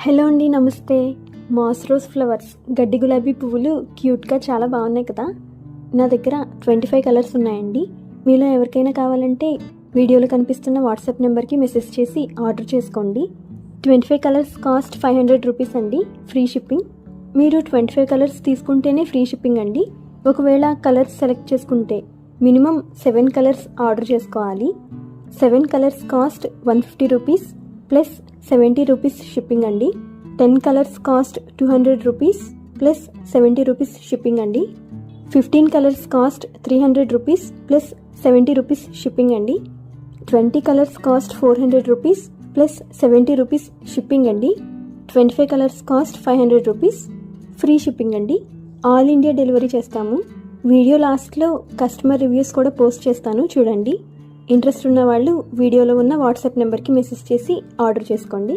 Hello అండి, నమస్తే. Mass rose flowers, గడ్డి గులాబీ పువ్వులు క్యూట్గా చాలా బాగున్నాయి కదా. నా దగ్గర 25 కలర్స్ ఉన్నాయండి. మీలో ఎవరికైనా కావాలంటే వీడియోలో కనిపిస్తున్న వాట్సాప్ నెంబర్కి మెసేజ్ చేసి ఆర్డర్ చేసుకోండి. 25 కలర్స్ కాస్ట్ 500 రూపీస్ అండి, ఫ్రీ షిప్పింగ్. మీరు 25 కలర్స్ తీసుకుంటేనే ఫ్రీ షిప్పింగ్ అండి. ఒకవేళ కలర్స్ సెలెక్ట్ చేసుకుంటే మినిమం 7 కలర్స్ ఆర్డర్ చేసుకోవాలి. 7 colours cost 150 rupees plus 70 rupees shipping అండి. 10 colours cost 200 rupees plus 70 rupees shipping అండి. 15 colours cost 300 rupees plus 70 rupees shipping అండి. 20 colours cost 400 rupees plus 70 rupees shipping అండి. 25 colours cost 500 rupees, free shipping అండి. All India delivery చేస్తాము. Video లాస్ట్లో customer reviews కూడా post చేస్తాను, చూడండి. ఇంట్రెస్ట్ ఉన్న వాళ్ళు వీడియోలో ఉన్న వాట్సాప్ నెంబర్కి మెసేజ్ చేసి ఆర్డర్ చేసుకోండి.